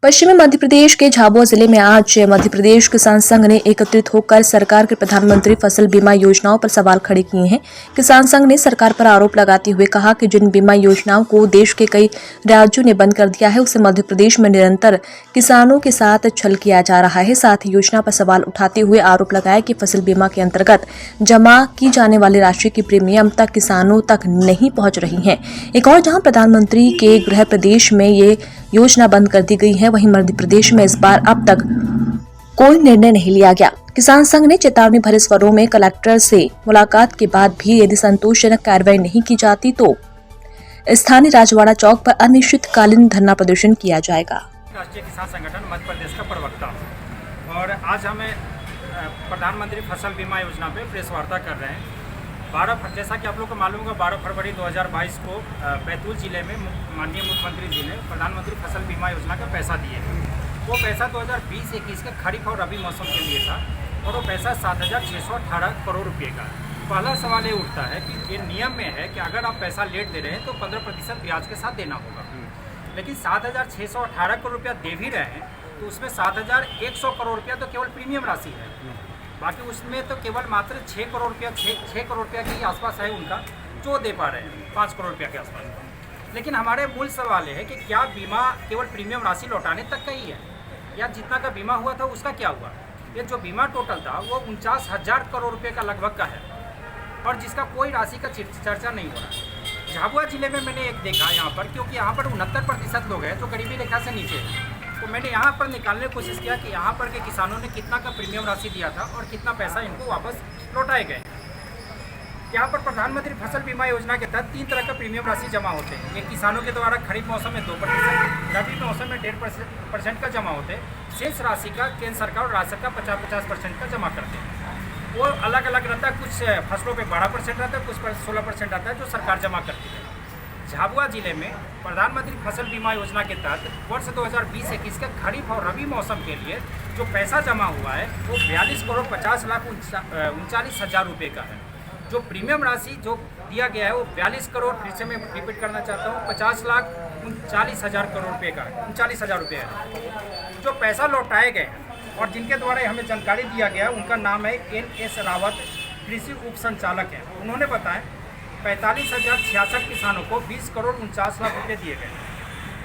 पश्चिमी मध्य प्रदेश के झाबुआ जिले में आज मध्य प्रदेश किसान संघ ने एकत्रित होकर सरकार के प्रधानमंत्री फसल बीमा योजनाओं पर सवाल खड़े किए हैं। किसान संघ ने सरकार पर आरोप लगाते हुए कहा कि जिन बीमा योजनाओं को देश के कई राज्यों ने बंद कर दिया है, उसे मध्य प्रदेश में निरंतर किसानों के साथ छल किया जा रहा है। साथ ही योजना पर सवाल उठाते हुए आरोप लगाया कि फसल बीमा के अंतर्गत जमा की जाने वाली राशि की प्रीमियम तक किसानों तक नहीं पहुंच रही है। एक और जहां प्रधानमंत्री के गृह प्रदेश में ये योजना बंद कर दी गई है, वहीं मध्य प्रदेश में इस बार अब तक कोई निर्णय नहीं लिया गया। किसान संघ ने चेतावनी भरे स्वरों में कलेक्टर से मुलाकात के बाद भी यदि संतोषजनक कार्रवाई नहीं की जाती तो स्थानीय राजवाड़ा चौक पर अनिश्चितकालीन धरना प्रदर्शन किया जाएगा। राष्ट्रीय किसान संगठन मध्य प्रदेश का प्रवक्ता और आज हमें प्रधानमंत्री फसल बीमा योजना पे प्रेस वार्ता कर रहे हैं। जैसा कि आप लोग को मालूम होगा, 12 फरवरी 2022 को बैतूल जिले में माननीय मुख्यमंत्री जी ने प्रधानमंत्री फसल बीमा योजना का पैसा दिए। वो पैसा 2020-21 के खरीफ और रबी मौसम के लिए था और वो पैसा 7,618 करोड़ रुपये का। पहला सवाल ये उठता है कि ये नियम में है कि अगर आप पैसा लेट दे रहे हैं तो 15% ब्याज के साथ देना होगा, लेकिन 7,618 करोड़ रुपया दे भी रहे हैं तो उसमें 7,100 करोड़ रुपया तो केवल प्रीमियम राशि है, बाकी उसमें तो केवल मात्र 6 करोड़ रुपया 6 करोड़ रुपया के आसपास है उनका जो दे पा रहे हैं, 5 करोड़ रुपया के आसपास। लेकिन हमारे मूल सवाल है कि क्या बीमा केवल प्रीमियम राशि लौटाने तक का ही है या जितना का बीमा हुआ था उसका क्या हुआ? ये जो बीमा टोटल था वो 49,000 करोड़ रुपये का लगभग का है और जिसका कोई राशि का चर्चा नहीं हो रहा। झाबुआ जिले में मैंने एक देखा यहाँ पर, क्योंकि यहाँ पर 69% लोग हैं जो गरीबी रेखा से नीचे है, तो मैंने यहाँ पर निकालने की कोशिश किया कि यहाँ पर के किसानों ने कितना का प्रीमियम राशि दिया था और कितना पैसा इनको वापस लौटाए गए। यहाँ पर प्रधानमंत्री फसल बीमा योजना के तहत 3 तरह का प्रीमियम राशि जमा होते हैं। ये किसानों के द्वारा खरीफ मौसम में 2%, रबी मौसम में 1.5% का जमा होते हैं। शेष राशि का केंद्र सरकार और राज्य सरकार 50% का जमा करते हैं। वो अलग अलग रहता है, कुछ फसलों पे 12% रहता है, कुछ पर 16% आता है जो सरकार जमा करती है। झाबुआ जिले में प्रधानमंत्री फसल बीमा योजना के तहत वर्ष 2020-21 के खरीफ और रबी मौसम के लिए जो पैसा जमा हुआ है वो 42,50,39,000 रुपये का है। जो प्रीमियम राशि जो दिया गया है वो 42 करोड़, फिर से मैं रिपीट करना चाहता हूँ, 50,39,000 करोड़ रुपये का है, 39,000 रुपये है। जो पैसा लौटाए गए हैं और जिनके द्वारा हमें जानकारी दिया गया उनका नाम है NS रावत, कृषि उप संचालक है। उन्होंने बताया 45,066 किसानों को 20 करोड़ 49 लाख रुपये दिए गए,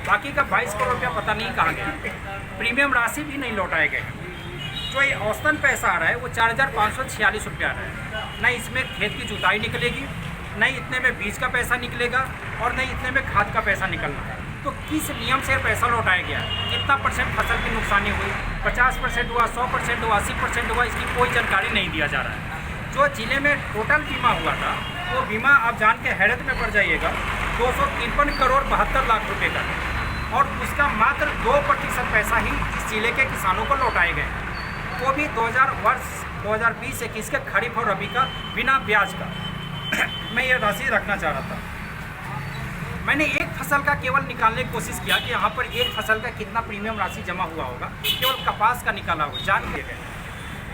बाकी का 22 करोड़ रुपया पता नहीं कहाँ गया। प्रीमियम राशि भी नहीं लौटाए गए। जो ये औसतन पैसा आ रहा है वो 4,546 रुपया आ रहा है। न इसमें खेत की जुताई निकलेगी, न इतने में बीज का पैसा निकलेगा और न इतने में खाद का पैसा निकलना है। तो किस नियम से पैसा लौटाया गया, कितना परसेंट फसल की नुकसानी हुई, 50% हुआ, 100% हुआ, 80% हुआ, इसकी कोई जानकारी नहीं दिया जा रहा है। जो जिले में टोटल बीमा हुआ था वो बीमा आप जान के हैरत में पड़ जाइएगा 253 करोड़ 72 लाख रुपए का है और उसका मात्र 2% पैसा ही इस जिले के किसानों को लौटाए गए, वो भी वर्ष 2020-21 के खरीफ और रबी का बिना ब्याज का। मैं ये राशि रखना चाह रहा था। मैंने एक फसल का केवल निकालने की कोशिश किया कि यहाँ पर एक फसल का कितना प्रीमियम राशि जमा हुआ होगा, केवल कपास का निकाला हुआ जान लिए गए,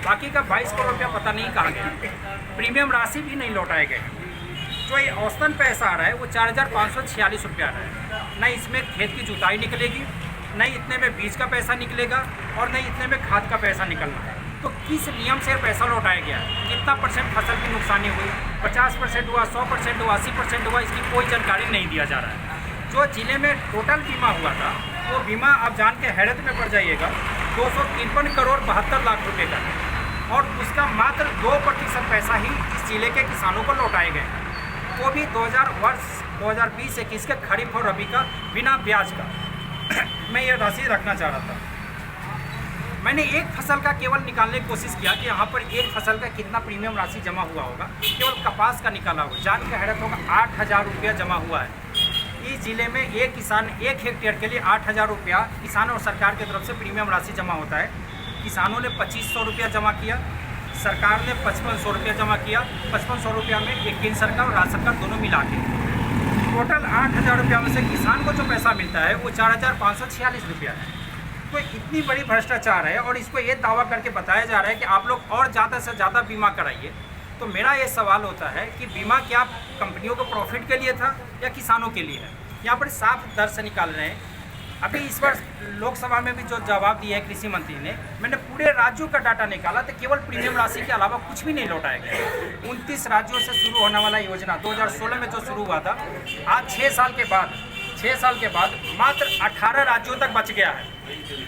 बाकी का 22 करोड़ रुपया पता नहीं कहाँ गया। प्रीमियम राशि भी नहीं लौटाए गए। जो ये औसतन पैसा आ रहा है वो 4,546 रुपया आ रहा है। न इसमें खेत की जुताई निकलेगी, न इतने में बीज का पैसा निकलेगा और न इतने में खाद का पैसा निकलना है। तो किस नियम से पैसा लौटाया गया, कितना परसेंट फसल की नुकसानी हुई, 50% हुआ, 100% हुआ, 80% हुआ, इसकी कोई जानकारी नहीं दिया जा रहा है। जो जिले में टोटल बीमा हुआ था वो बीमा आप जान के हैरत में पड़ जाइएगा 253 करोड़ 72 लाख रुपये का है और उसका मात्र 2% पैसा ही इस जिले के किसानों को लौटाए गए, वो भी वर्ष 2020-21 के खरीफ और रबी का बिना ब्याज का। मैं ये राशि रखना चाह रहा था। मैंने एक फसल का केवल निकालने की कोशिश किया कि यहाँ पर एक फसल का कितना प्रीमियम राशि जमा हुआ होगा, केवल कपास का निकाला हुआ जान के हैरत होगा 8,000 रुपया जमा हुआ है। इस जिले में एक किसान 1 हेक्टेयर के लिए 8,000 रुपया किसान और सरकार की तरफ से प्रीमियम राशि जमा होता है। किसानों ने 2,500 रुपया जमा किया, सरकार ने 5,500 रुपया जमा किया। 5,500 रुपया में एक केंद्र सरकार और राज्य सरकार दोनों मिला के टोटल 8,000 रुपया में से किसान को जो पैसा मिलता है वो 4,546 रुपया है। तो इतनी बड़ी भ्रष्टाचार है और इसको ये दावा करके बताया जा रहा है कि आप लोग और ज़्यादा से ज़्यादा बीमा कराइए। तो मेरा ये सवाल होता है कि बीमा क्या कंपनियों को प्रॉफिट के लिए था या किसानों के लिए है? यहाँ पर साफ दर से निकाल रहे हैं अभी इस बार लोकसभा में भी जो जवाब दिया है कृषि मंत्री ने, मैंने पूरे राज्यों का डाटा निकाला तो केवल प्रीमियम राशि के अलावा कुछ भी नहीं लौटाया गया। 29 राज्यों से शुरू होने वाला योजना 2016 में जो शुरू हुआ था, आज 6 साल के बाद मात्र 18 राज्यों तक बच गया है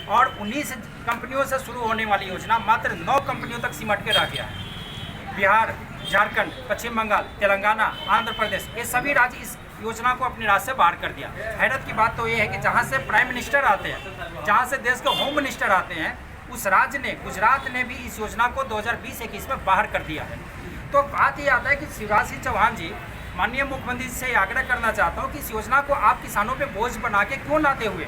और 19 कंपनियों से शुरू होने वाली योजना मात्र 9 कंपनियों तक सिमट के रह गया है। बिहार, झारखंड, पश्चिम बंगाल, तेलंगाना, आंध्र प्रदेश, ये सभी राज्य इस योजना को अपने राज्य से बाहर कर दिया। हैरत की बात तो ये है कि जहाँ से प्राइम मिनिस्टर आते हैं, जहाँ से देश के होम मिनिस्टर आते हैं, उस राज्य ने, गुजरात ने भी इस योजना को 2020-21 में बाहर कर दिया है। तो बात ये आता है कि शिवराज सिंह चौहान जी, माननीय मुख्यमंत्री जी से आग्रह करना चाहता हूँ कि इस योजना को आप किसानों पे बोझ बना के क्यों लाते हुए,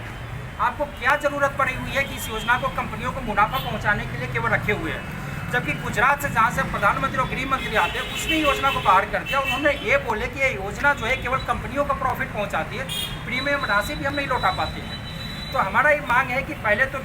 आपको क्या ज़रूरत पड़ी हुई है कि इस योजना को कंपनियों को मुनाफा पहुँचाने के लिए केवल रखे हुए हैं। जबकि गुजरात से जहाँ से प्रधानमंत्री और गृह मंत्री आते हैं, उसने योजना को बाहर कर दिया। उन्होंने ये बोले कि ये योजना जो है केवल कंपनियों को प्रॉफिट पहुँचाती है, प्रीमियम राशि भी हम नहीं लौटा पाते हैं। तो हमारा ये मांग है कि पहले तो